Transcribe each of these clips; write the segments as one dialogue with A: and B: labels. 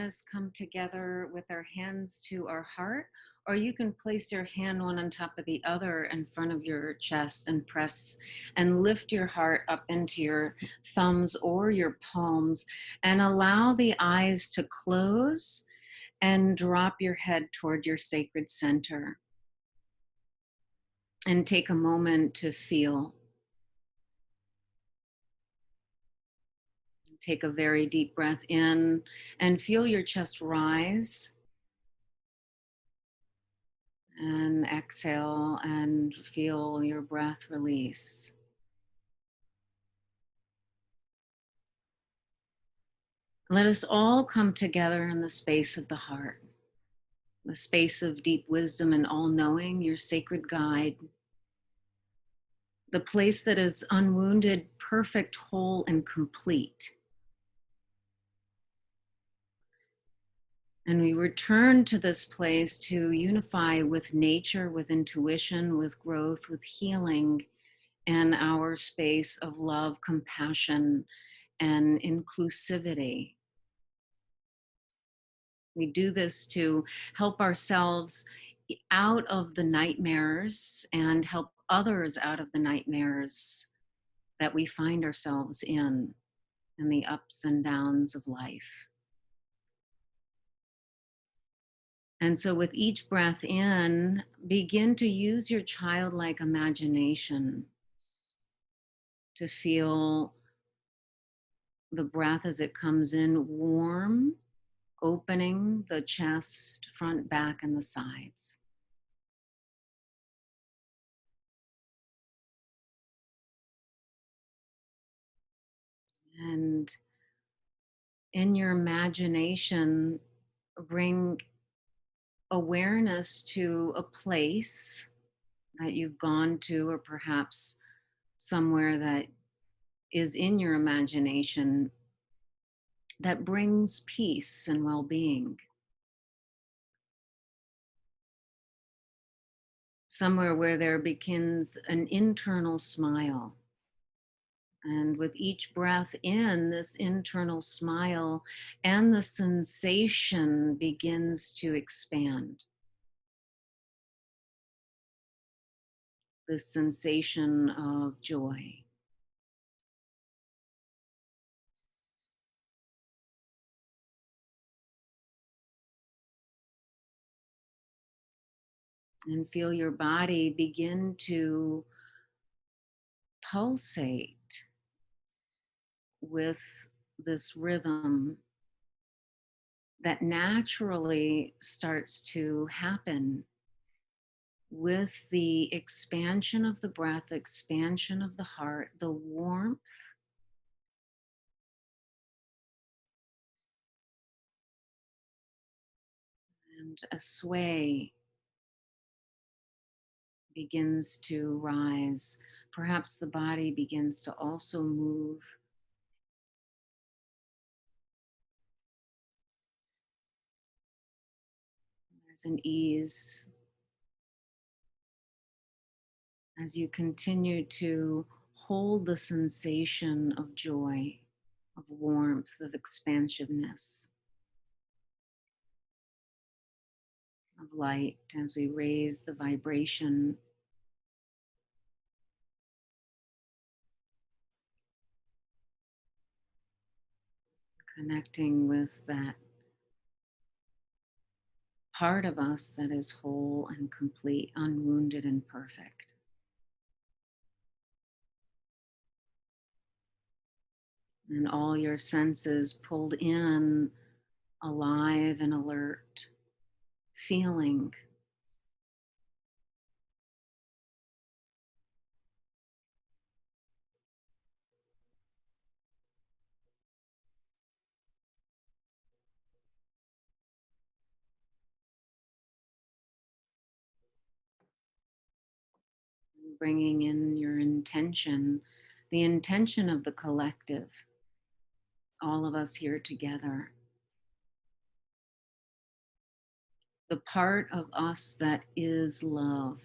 A: us come together with our hands to our heart, or you can place your hand one on top of the other in front of your chest and press and lift your heart up into your thumbs or your palms and allow the eyes to close and drop your head toward your sacred center. And take a moment to feel. Take a very deep breath in and feel your chest rise. And exhale and feel your breath release. Let us all come together in the space of the heart, the space of deep wisdom and all-knowing, your sacred guide, the place that is unwounded, perfect, whole, and complete. And we return to this place to unify with nature, with intuition, with growth, with healing, and our space of love, compassion, and inclusivity. We do this to help ourselves out of the nightmares and help others out of the nightmares that we find ourselves in the ups and downs of life. And so with each breath in, begin to use your childlike imagination to feel the breath as it comes in warm, opening the chest, front, back, and the sides. And in your imagination, bring awareness to a place that you've gone to, or perhaps somewhere that is in your imagination that brings peace and well-being. Somewhere where there begins an internal smile. And with each breath in, this internal smile and the sensation begins to expand. This sensation of joy. And feel your body begin to pulsate with this rhythm that naturally starts to happen with the expansion of the breath, expansion of the heart, the warmth, and a sway begins to rise. Perhaps the body begins to also move. There's an ease as you continue to hold the sensation of joy, of warmth, of expansiveness, of light as we raise the vibration. Connecting with that part of us that is whole and complete, unwounded and perfect. And all your senses pulled in, alive and alert, feeling. Bringing in your intention, the intention of the collective, all of us here together. The part of us that is love,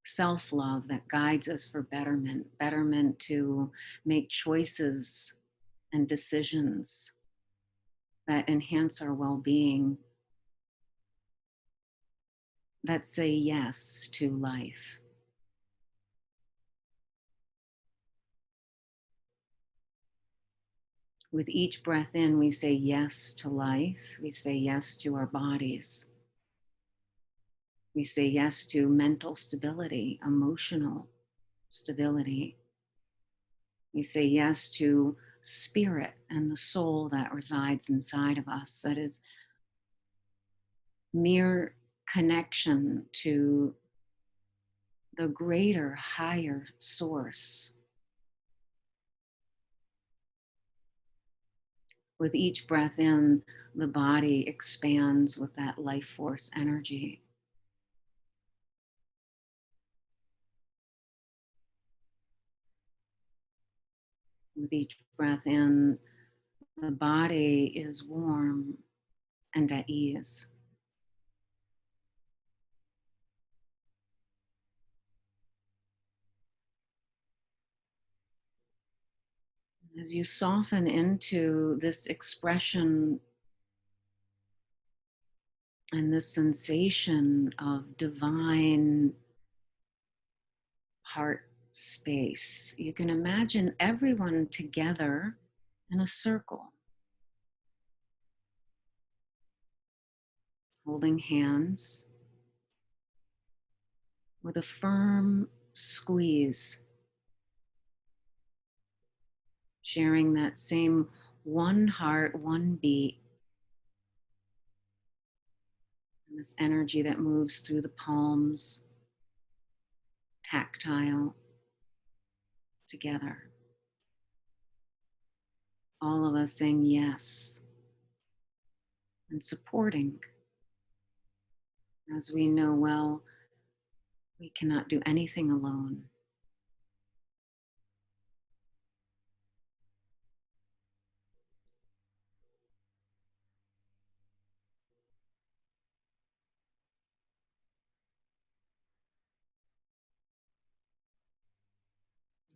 A: self-love that guides us for betterment to make choices and decisions that enhance our well-being, that say yes to life. With each breath in, we say yes to life. We say yes to our bodies. We say yes to mental stability, emotional stability. We say yes to spirit and the soul that resides inside of us, that is mere connection to the greater, higher source. With each breath in, the body expands with that life force energy. With each breath in, the body is warm and at ease. As you soften into this expression and this sensation of divine heart space, you can imagine everyone together in a circle, holding hands with a firm squeeze, sharing that same one heart, one beat, and this energy that moves through the palms, tactile, together. All of us saying yes and supporting, as we know well, we cannot do anything alone.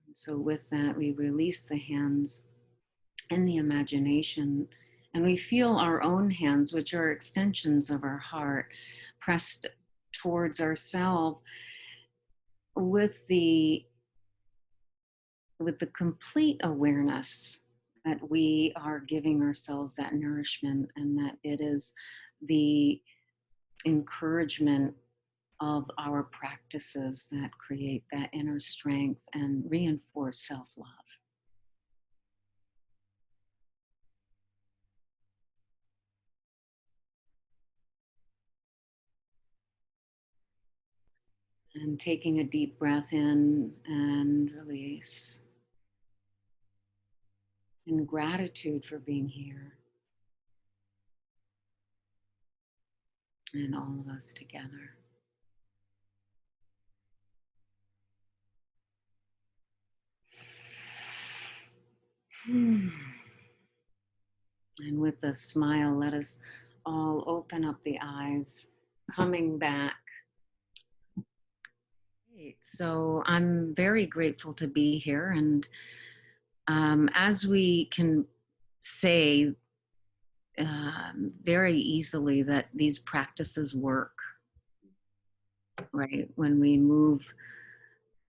A: And so with that, we release the hands in the imagination, and we feel our own hands, which are extensions of our heart, pressed towards ourselves with the complete awareness that we are giving ourselves that nourishment, and that it is the encouragement of our practices that create that inner strength and reinforce self-love. And taking a deep breath in and release. In gratitude for being here. And all of us together. And with a smile, let us all open up the eyes, coming back. So I'm very grateful to be here. And as we can say very easily that these practices work, right? When we move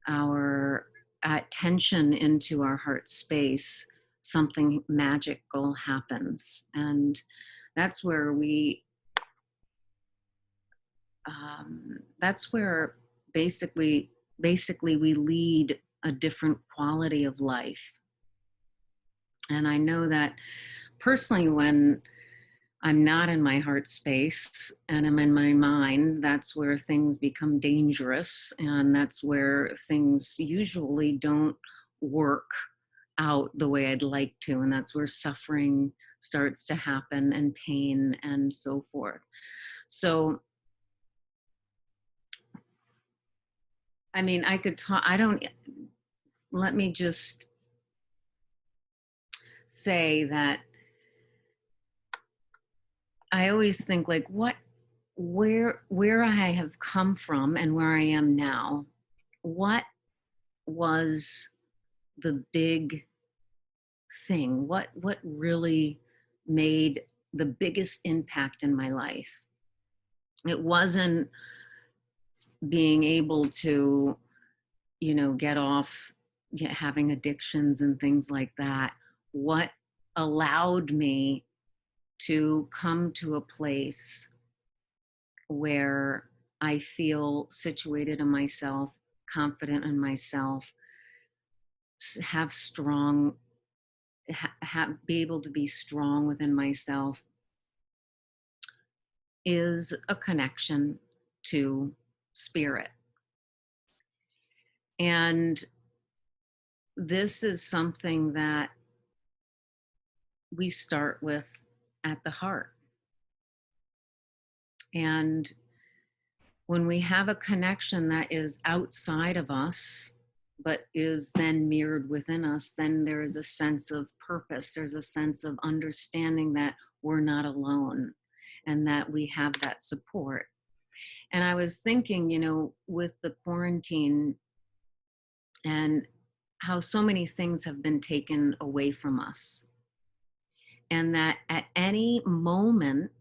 A: our attention into our heart space, something magical happens. And that's where that's where basically we lead a different quality of life. And I know that personally, when I'm not in my heart space and I'm in my mind, that's where things become dangerous. And that's where things usually don't work out the way I'd like to. And that's where suffering starts to happen, and pain and so forth. So, I mean, I could talk, let me just say that I always think like where I have come from and where I am now, what was the big thing? What really made the biggest impact in my life. It wasn't being able to, get off having addictions and things like that. What allowed me to come to a place where I feel situated in myself, confident in myself, have strong, be able to be strong within myself, is a connection to spirit. And this is something that we start with at the heart. And when we have a connection that is outside of us, but is then mirrored within us, then there is a sense of purpose. There's a sense of understanding that we're not alone and that we have that support. And I was thinking, with the quarantine and how so many things have been taken away from us, and that at any moment,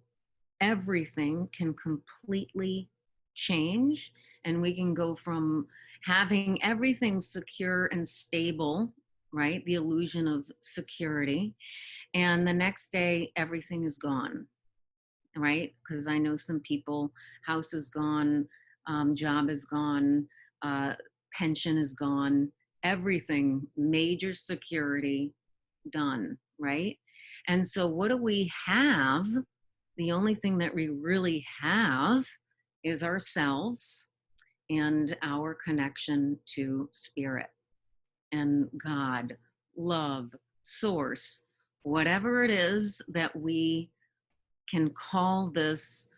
A: everything can completely change, and we can go from having everything secure and stable, right? The illusion of security. And the next day, everything is gone, right? Because I know some people, house is gone, job is gone, uh, pension is gone, everything, major security done, right? And so, what do we have? The only thing that we really have is ourselves and our connection to spirit and God, love, source, whatever it is that we can call this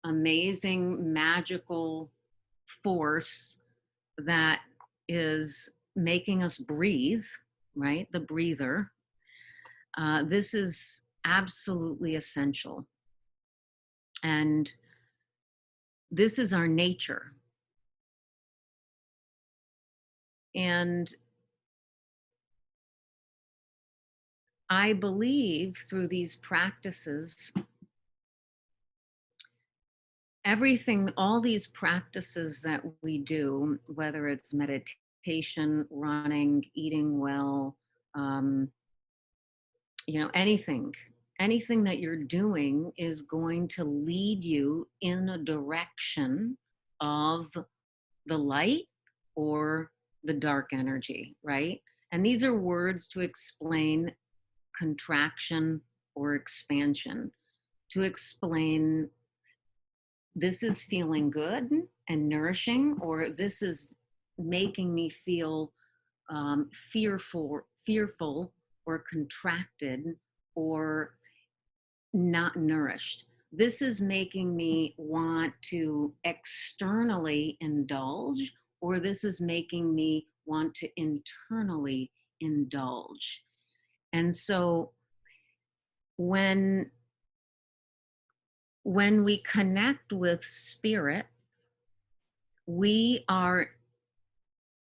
A: amazing, magical force that is making us breathe, right? The breather. This is absolutely essential. And this is our nature. And I believe through these practices, all these practices that we do, whether it's meditation, running, eating well, um, anything that you're doing is going to lead you in a direction of the light or the dark energy, right? And these are words to explain contraction or expansion, to explain this is feeling good and nourishing, or this is making me feel fearful or contracted or not nourished. This is making me want to externally indulge, or this is making me want to internally indulge. And so when we connect with spirit, we are,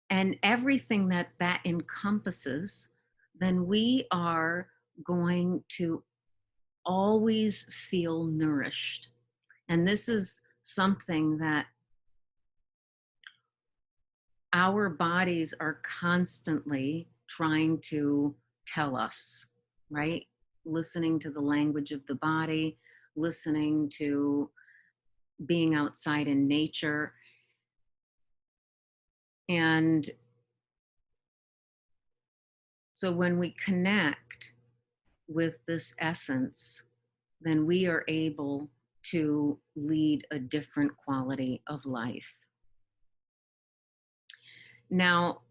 A: and everything that encompasses, then we are going to always feel nourished. And this is something that our bodies are constantly trying to tell us, right? Listening to the language of the body, listening to being outside in nature. And so when we connect with this essence, then we are able to lead a different quality of life. Now,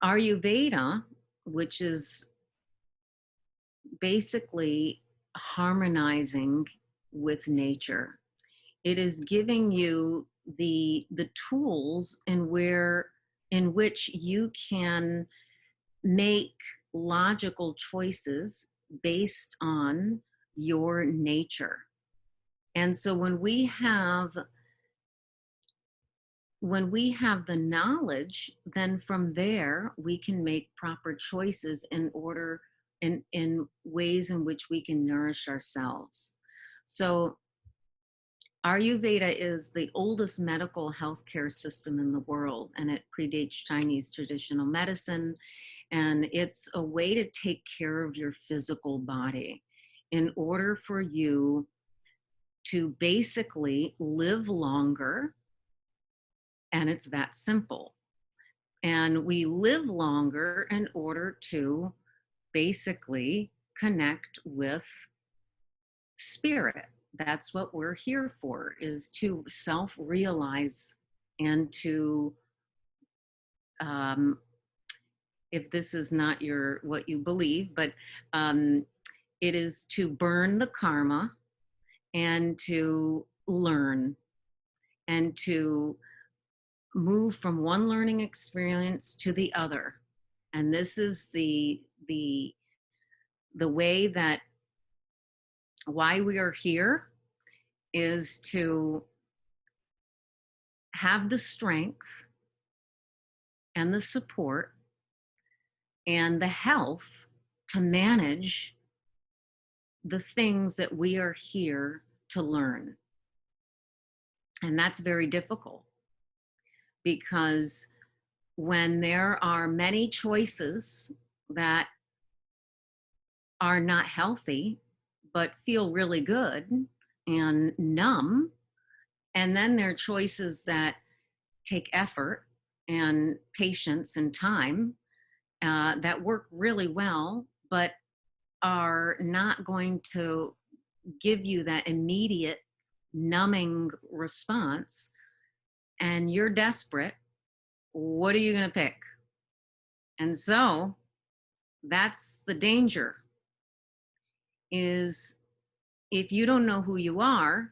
A: Ayurveda, which is basically harmonizing with nature, it is giving you the tools in which you can make logical choices based on your nature. And so when we have the knowledge, then from there we can make proper choices in order in ways in which we can nourish ourselves. So Ayurveda is the oldest medical healthcare system in the world, and it predates Chinese traditional medicine. And it's a way to take care of your physical body in order for you to basically live longer. And it's that simple. And we live longer in order to basically connect with spirit. That's what we're here for, is to self-realize and to, um, if this is not your what you believe, but it is to burn the karma and to learn and to move from one learning experience to the other. And this is the way that why we are here is to have the strength and the support and the health to manage the things that we are here to learn. And that's very difficult, because when there are many choices that are not healthy but feel really good and numb, and then there are choices that take effort and patience and time that work really well but are not going to give you that immediate numbing response, and you're desperate, what are you going to pick? And so that's the danger, is if you don't know who you are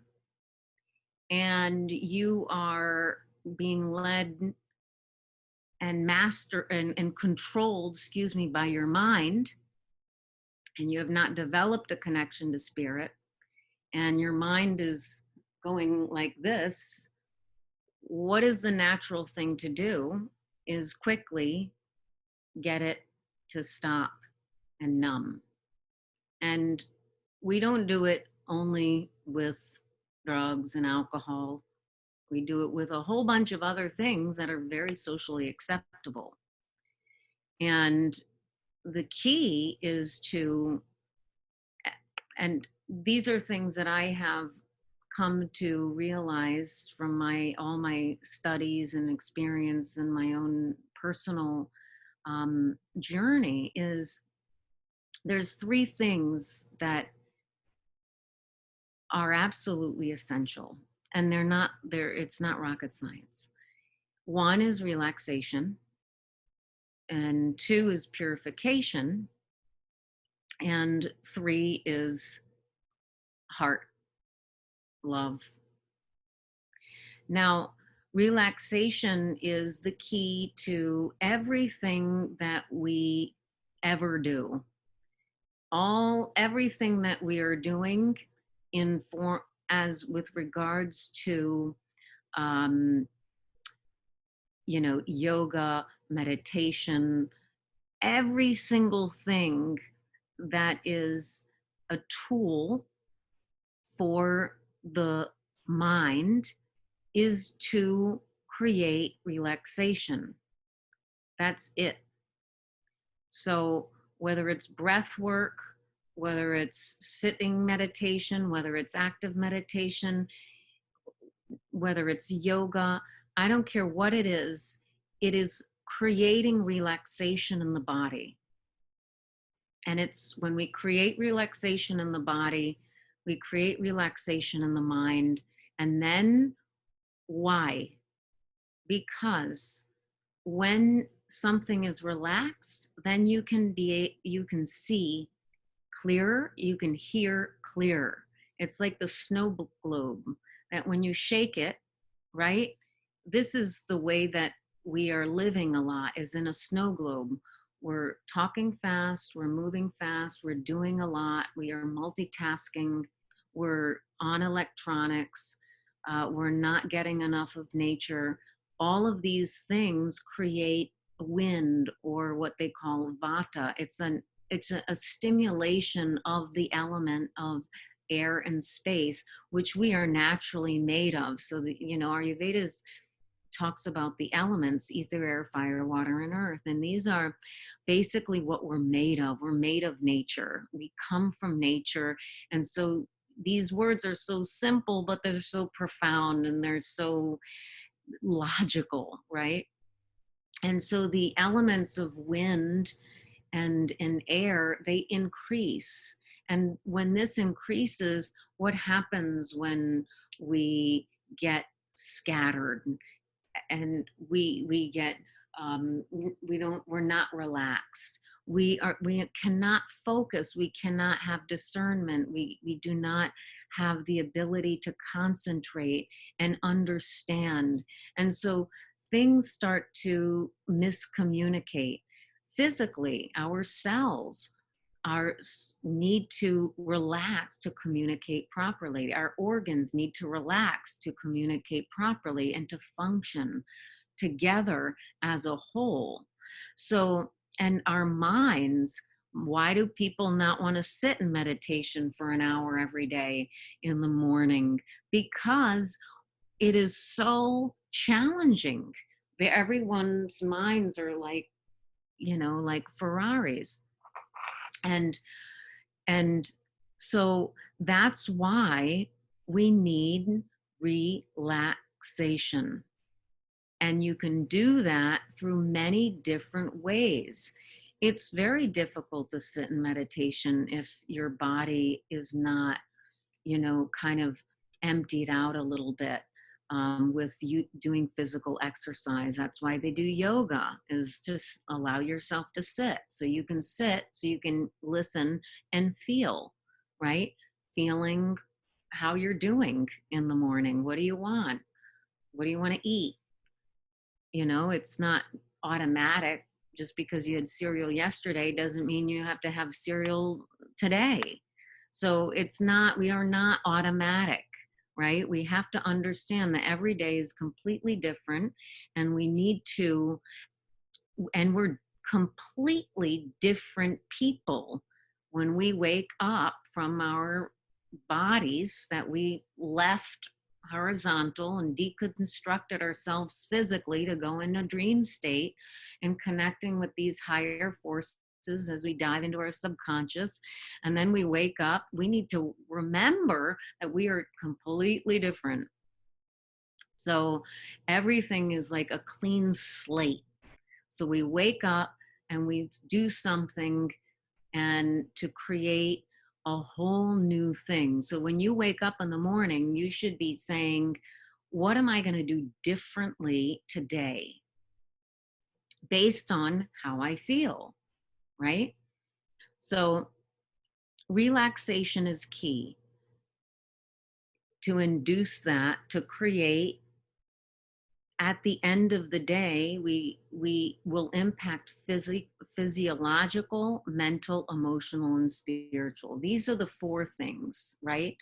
A: and you are being led and and controlled, excuse me, by your mind, and you have not developed a connection to spirit, and your mind is going like this, what is the natural thing to do is quickly get it to stop and numb. And we don't do it only with drugs and alcohol. We do it with a whole bunch of other things that are very socially acceptable. And the key is to, and these are things that I have come to realize from all my studies and experience and my own personal journey, is there's three things that are absolutely essential, and it's not rocket science. One is relaxation, and two is purification, and three is heart love. Now, relaxation is the key to everything that we ever do. Everything that we are doing as with regards to um, yoga, meditation, every single thing that is a tool for the mind is to create relaxation. That's it. So whether it's breath work, whether it's sitting meditation, whether it's active meditation, whether it's yoga, I don't care what it is creating relaxation in the body. And it's when we create relaxation in the body, we create relaxation in the mind. And then why? Because when something is relaxed, then you can see clearer, you can hear clearer. It's like the snow globe, that when you shake it, right? This is the way that we are living a lot, is in a snow globe. We're talking fast, we're moving fast, we're doing a lot, we are multitasking, we're on electronics, we're not getting enough of nature. All of these things create wind, or what they call vata. a stimulation of the element of air and space, which we are naturally made of. So the, Ayurveda talks about the elements: ether, air, fire, water, and earth. And these are basically what we're made of. We're made of nature. We come from nature. And so these words are so simple, but they're so profound and they're so logical, right? And so the elements of wind and in air, they increase. And when this increases, what happens when we get scattered and we get we're not relaxed, we cannot focus, we cannot have discernment, we do not have the ability to concentrate and understand. And so things start to miscommunicate. Physically, our cells need to relax to communicate properly. Our organs need to relax to communicate properly and to function together as a whole. So, and our minds, why do people not want to sit in meditation for an hour every day in the morning? Because it is so challenging. Everyone's minds are like, like Ferraris. And so that's why we need relaxation. And you can do that through many different ways. It's very difficult to sit in meditation if your body is not, kind of emptied out a little bit, with you doing physical exercise. That's why they do yoga, is just allow yourself to sit. So you can sit, so you can listen and feel, right? Feeling how you're doing in the morning. What do you want? What do you want to eat? It's not automatic. Just because you had cereal yesterday doesn't mean you have to have cereal today. So we are not automatic, right? We have to understand that every day is completely different, and we're completely different people when we wake up from our bodies that we left horizontal and deconstructed ourselves physically to go in a dream state and connecting with these higher forces as we dive into our subconscious. And then we wake up. We need to remember that we are completely different. So everything is like a clean slate. So we wake up and we do something and to create a whole new thing. So when you wake up in the morning, you should be saying, what am I going to do differently today based on how I feel, right? So relaxation is key to induce that, to create. At the end of the day, we will impact physiological, mental, emotional, and spiritual. These are the four things, right?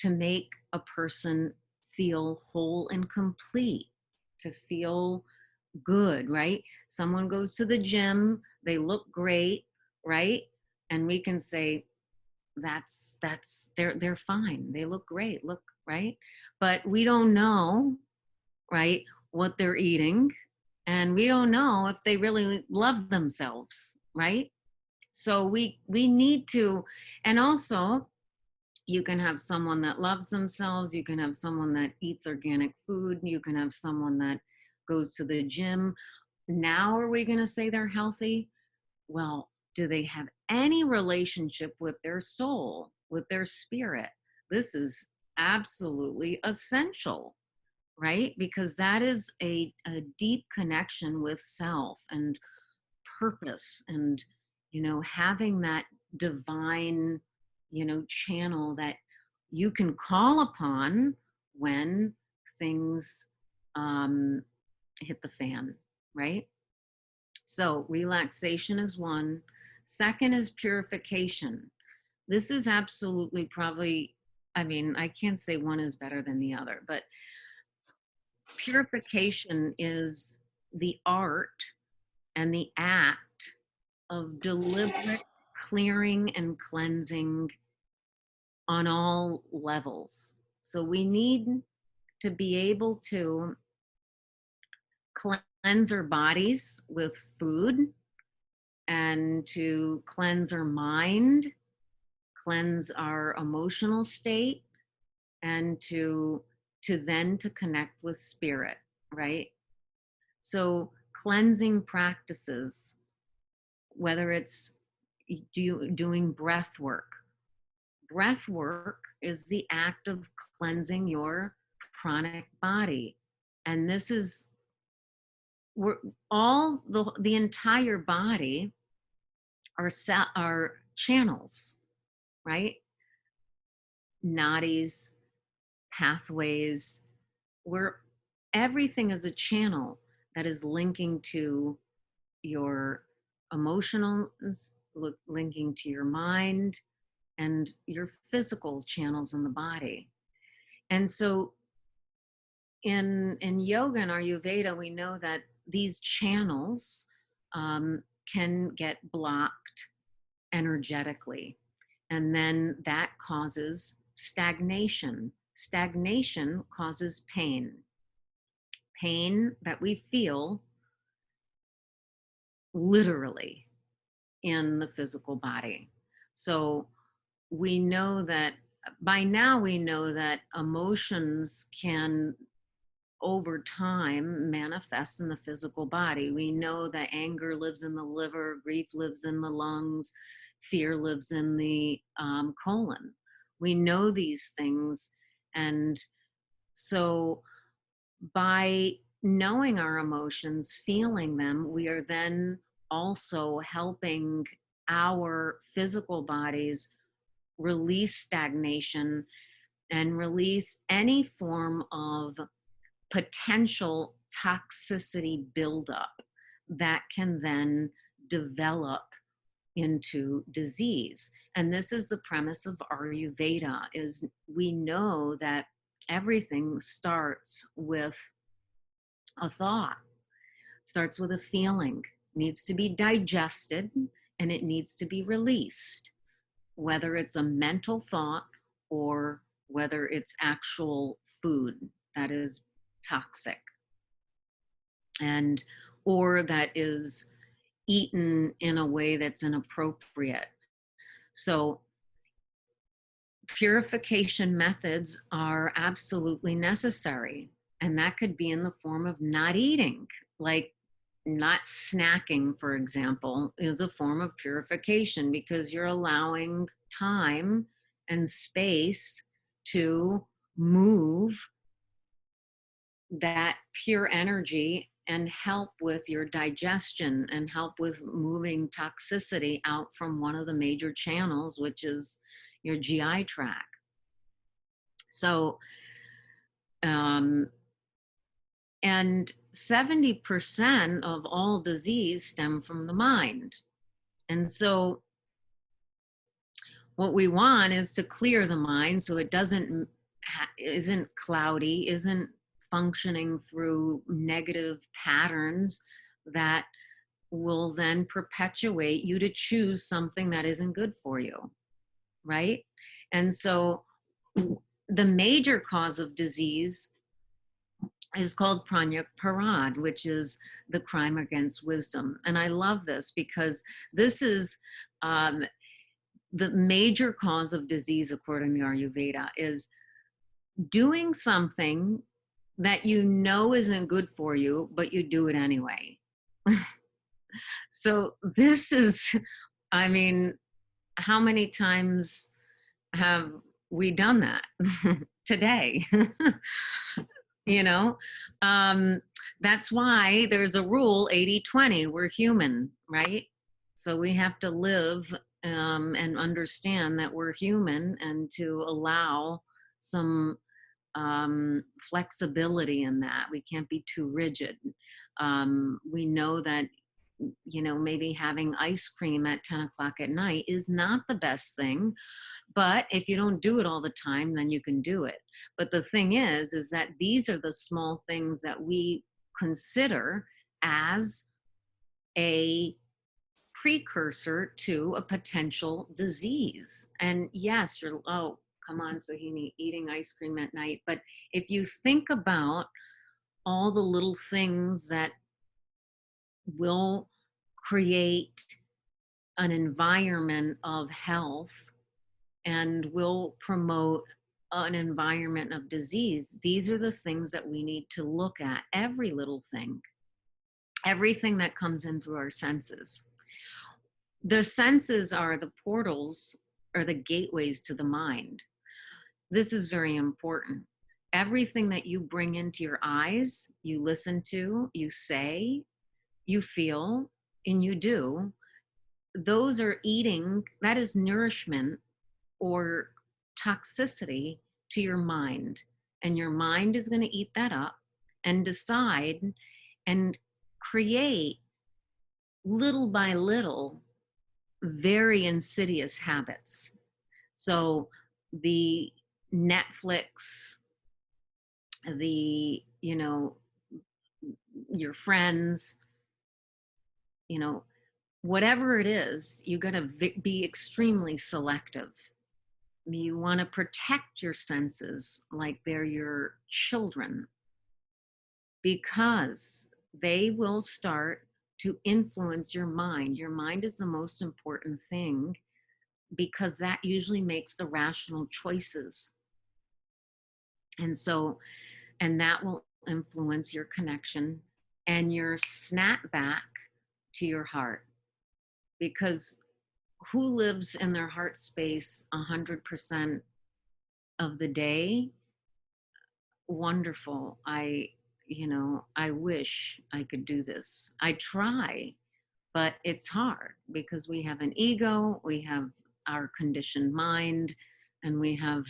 A: To make a person feel whole and complete, to feel good, right? Someone goes to the gym, they look great, right? And we can say, they're fine. They look great, look, right? But we don't know, right, what they're eating, and we don't know if they really love themselves, right? So we need to. And also, you can have someone that loves themselves, you can have someone that eats organic food, you can have someone that goes to the gym. Now are we going to say they're healthy? Well, do they have any relationship with their soul, with their spirit? This is absolutely essential, right? Because that is a deep connection with self and purpose, and having that divine channel that you can call upon when things hit the fan, right? So relaxation is one. Second is purification. This is absolutely probably, I mean, I can't say one is better than the other, but purification is the art and the act of deliberate clearing and cleansing on all levels. So we need to be able to cleanse our bodies with food and to cleanse our mind, cleanse our emotional state, and to then to connect with spirit, right? So cleansing practices, whether it's doing breath work. Breath work is the act of cleansing your pranic body. And this is, we're all the entire body are channels, right? Nadis, pathways, where everything is a channel that is linking to your emotional, linking to your mind and your physical channels in the body. And so in yoga and Ayurveda, we know that these channels can get blocked energetically. And then that causes stagnation. Stagnation causes pain. Pain that we feel literally in the physical body. So we know that by now we know that emotions can over time manifest in the physical body. We know that anger lives in the liver, grief lives in the lungs, fear lives in the colon. We know these things. And so by knowing our emotions, feeling them, we are then also helping our physical bodies release stagnation and release any form of potential toxicity buildup that can then develop into disease. And this is the premise of Ayurveda, is we know that everything starts with a thought, starts with a feeling, needs to be digested, and it needs to be released, whether it's a mental thought or whether it's actual food that is toxic and or that is eaten in a way that's inappropriate. So purification methods are absolutely necessary, and that could be in the form of not eating, like not snacking, for example, is a form of purification because you're allowing time and space to move that pure energy and help with your digestion and help with moving toxicity out from one of the major channels, which is your GI tract. So, and 70% of all disease stem from the mind. And so what we want is to clear the mind so it isn't cloudy, isn't functioning through negative patterns that will then perpetuate you to choose something that isn't good for you, right? And so the major cause of disease is called pranya parad, which is the crime against wisdom. And I love this because this is the major cause of disease, according to Ayurveda, is doing something that you know isn't good for you, but you do it anyway. So this is, I mean, how many times have we done that today? You know, that's why there's a rule 80-20. We're human, right? So we have to live and understand that we're human and to allow some flexibility in that. We can't be too rigid. We know that, you know, maybe having ice cream at 10 o'clock at night is not the best thing. But if you don't do it all the time, then you can do it. But the thing is that these are the small things that we consider as a precursor to a potential disease. And yes, you're, oh, come on, Sohini, eating ice cream at night. But if you think about all the little things that will create an environment of health and will promote an environment of disease, these are the things that we need to look at. Every little thing, everything that comes in through our senses. The senses are the portals or the gateways to the mind. This is very important. Everything that you bring into your eyes, you listen to, you say, you feel, and you do, those are eating, that is nourishment or toxicity to your mind. And your mind is going to eat that up and decide and create little by little very insidious habits. So the Netflix, the, you know, your friends, you know, whatever it is, you got to be extremely selective. You want to protect your senses like they're your children, because they will start to influence your mind. Your mind is the most important thing, because that usually makes the rational choices. And so, and that will influence your connection and your snap back to your heart. Because who lives in their heart space 100% of the day? Wonderful. I wish I could do this. I try, but it's hard because we have an ego, we have our conditioned mind, and we have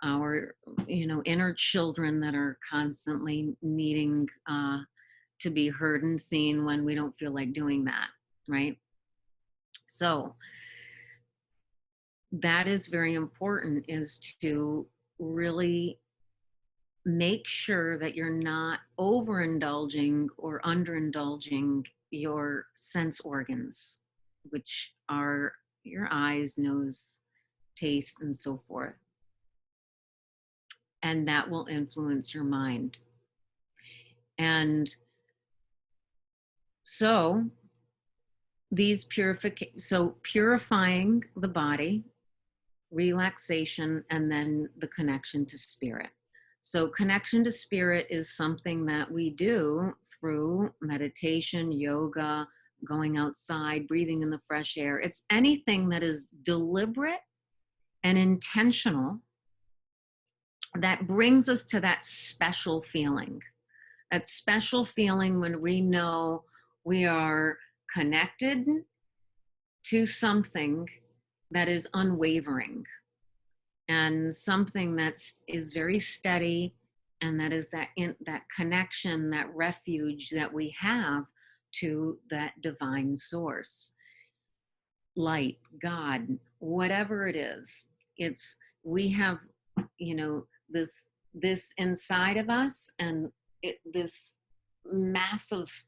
A: our, inner children that are constantly needing to be heard and seen when we don't feel like doing that, right? So that is very important, is to really make sure that you're not overindulging or underindulging your sense organs, which are your eyes, nose, taste, and so forth. And that will influence your mind. And so purifying the body, relaxation, and then the connection to spirit. So connection to spirit is something that we do through meditation, yoga, going outside, breathing in the fresh air. It's anything that is deliberate and intentional that brings us to that special feeling. That special feeling when we know we are connected to something that is unwavering, and something is very steady, and that is that connection, that refuge that we have to that divine source, light, God, whatever it is. It's, we have, this inside of us, and this massive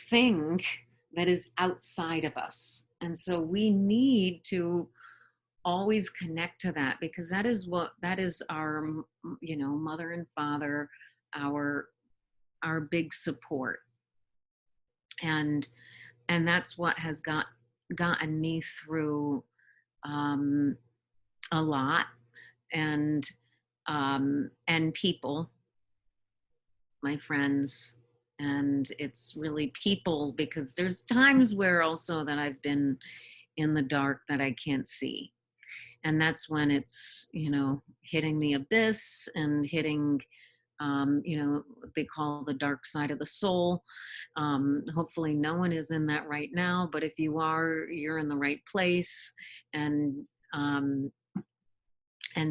A: thing that is outside of us. And so we need to always connect to that, because that is our, mother and father, our big support. And that's what has gotten me through a lot. And people, my friends, and it's really people, because there's times where also that I've been in the dark that I can't see. And that's when it's, hitting the abyss and hitting, they call the dark side of the soul. Hopefully no one is in that right now, but if you are, you're in the right place. And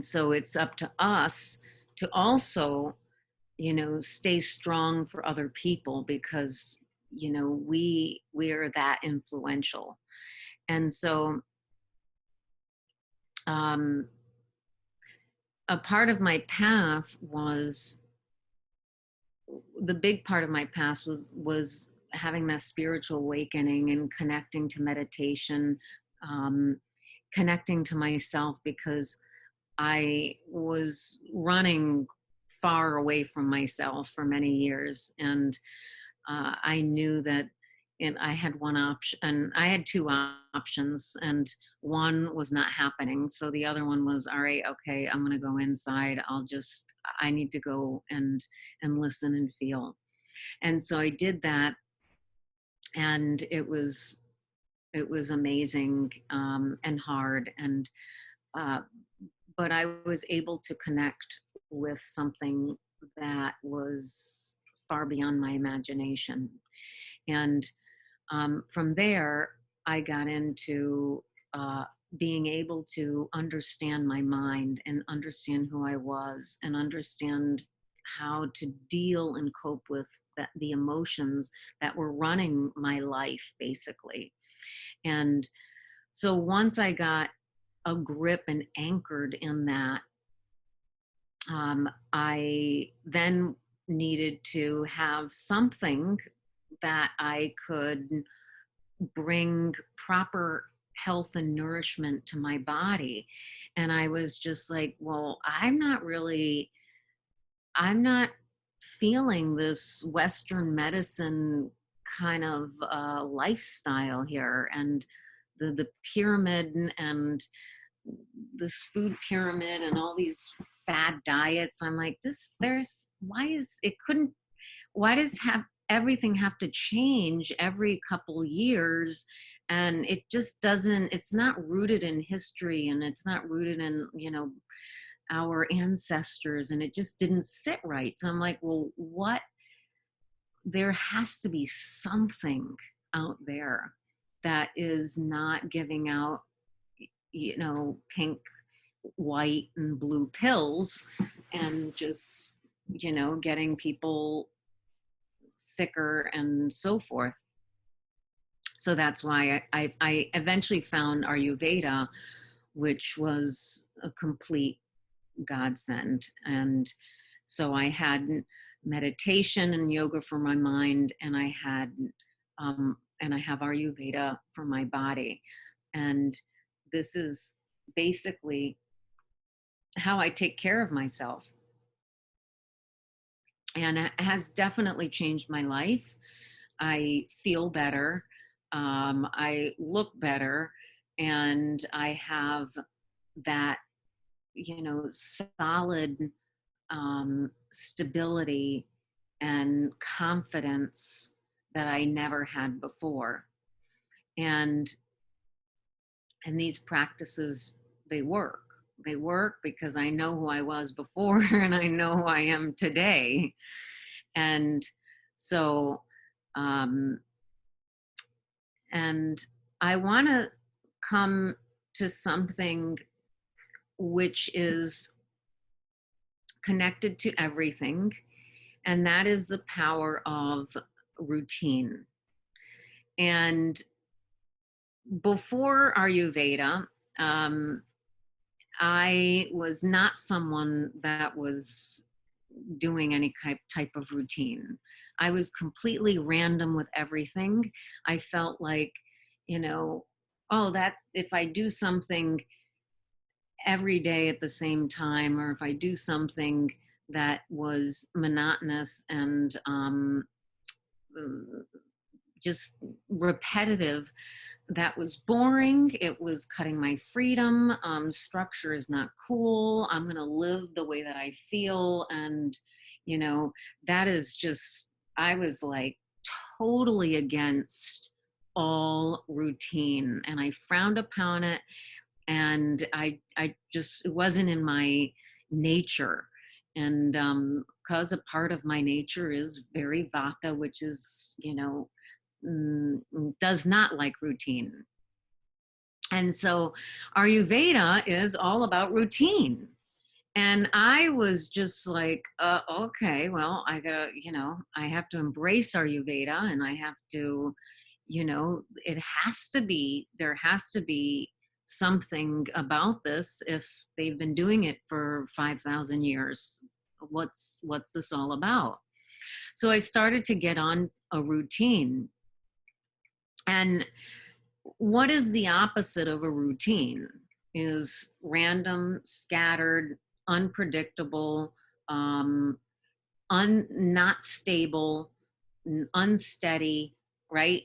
A: so it's up to us to also, stay strong for other people, because, we are that influential. And so a part of my path was, the big part of my past was having that spiritual awakening and connecting to meditation, um, connecting to myself, because I was running far away from myself for many years. And I knew that, and I had one option, and I had two options, and one was not happening. So the other one was, all right, okay, I'm going to go inside. I need to go and listen and feel. And so I did that, and it was amazing, and hard, and uh, but I was able to connect with something that was far beyond my imagination. And from there, I got into uh, being able to understand my mind and understand who I was and understand how to deal and cope with the emotions that were running my life, basically. And so once I got a grip and anchored in that, I then needed to have something that I could bring proper health and nourishment to my body. And I was just like, well, I'm not feeling this Western medicine kind of lifestyle here. And the pyramid and this food pyramid and all these fad diets. I'm like, why does have everything have to change every couple years? And it just doesn't, it's not rooted in history, and it's not rooted in, our ancestors, and it just didn't sit right. So I'm like, well, there has to be something out there that is not giving out, pink, white, and blue pills, and just, getting people sicker and so forth. So that's why I eventually found Ayurveda, which was a complete godsend. And so I had meditation and yoga for my mind, and I have Ayurveda for my body. And this is basically how I take care of myself. And it has definitely changed my life. I feel better. I look better. And I have that, solid stability and confidence that I never had before. And these practices, they work. They work because I know who I was before and I know who I am today. And so, um, and I want to come to something which is connected to everything, and that is the power of routine. And before Ayurveda, I was not someone that was doing any type of routine. I was completely random with everything. I felt like, oh, that's if I do something every day at the same time, or if I do something that was monotonous and just repetitive, that was boring. It was cutting my freedom. Structure is not cool. I'm going to live the way that I feel. And, that is just, I was like totally against all routine, and I frowned upon it. And I just, it wasn't in my nature. And because a part of my nature is very vata, which is, does not like routine. And so Ayurveda is all about routine. And I was just like, okay, well, I have to embrace Ayurveda, and I have to, there has to be something about this if they've been doing it for 5,000 years. What's this all about? So I started to get on a routine. And what is the opposite of a routine? Is random, scattered, unpredictable, um, not stable, unsteady, right?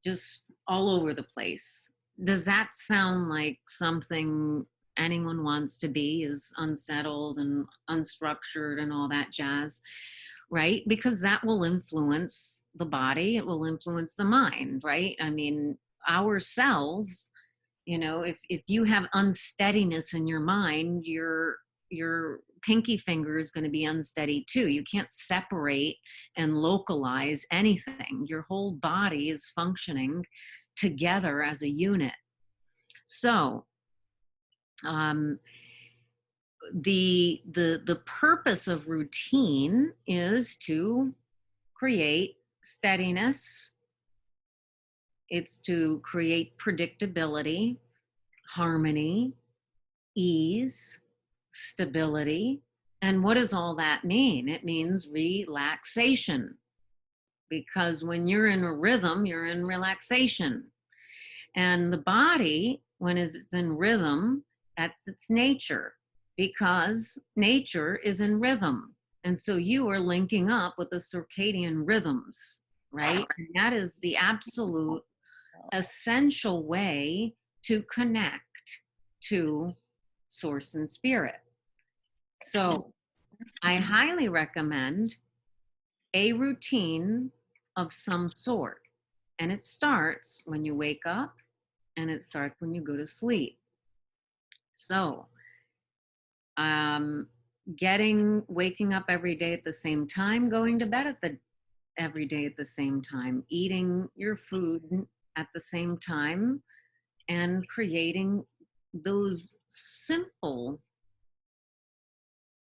A: Just all over the place. Does that sound like something anyone wants to be? Is unsettled and unstructured and all that jazz, right? Because that will influence the body, it will influence the mind, right? I mean, our cells, if you have unsteadiness in your mind, your pinky finger is going to be unsteady too. You can't separate and localize anything. Your whole body is functioning together as a unit. So um, the purpose of routine is to create steadiness. It's to create predictability, harmony, ease, stability. And what does all that mean? It means relaxation, because when you're in a rhythm, you're in relaxation. And the body, when it's in rhythm, that's its nature, because nature is in rhythm. And so you are linking up with the circadian rhythms, right? And that is the absolute essential way to connect to source and spirit. So I highly recommend a routine of some sort. And it starts when you wake up and it starts when you go to sleep. So waking up every day at the same time, going to bed every day at the same time, eating your food at the same time, and creating those simple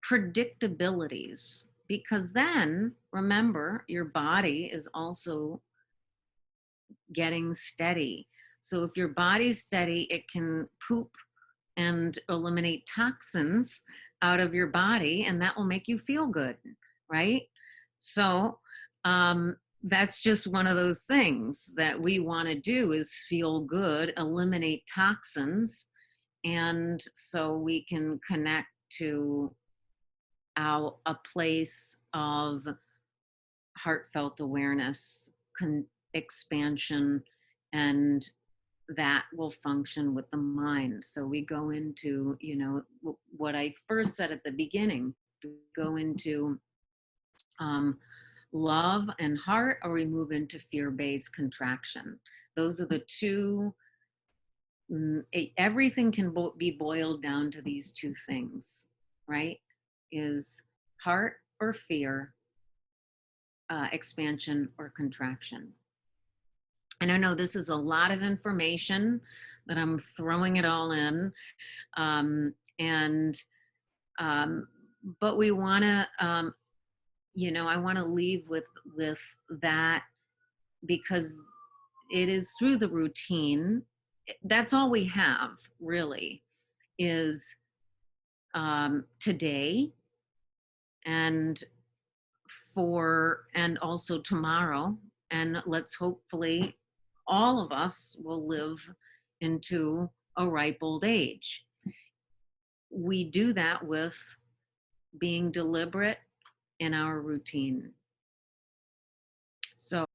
A: predictabilities, because then remember, your body is also getting steady. So if your body's steady, it can poop and eliminate toxins out of your body, and that will make you feel good, right? So that's just one of those things that we want to do, is feel good, eliminate toxins, and so we can connect to a place of heartfelt awareness, expansion, and that will function with the mind. So we go into, what I first said at the beginning, go into love and heart, or we move into fear-based contraction. Those are the two. Everything can be boiled down to these two things, right? Is heart or fear, expansion or contraction. And I know this is a lot of information, that I'm throwing it all in. And but we want to, I want to leave with that, because it is through the routine. That's all we have, really, is today, and and also tomorrow. And let's hopefully all of us will live into a ripe old age. We do that with being deliberate in our routine. So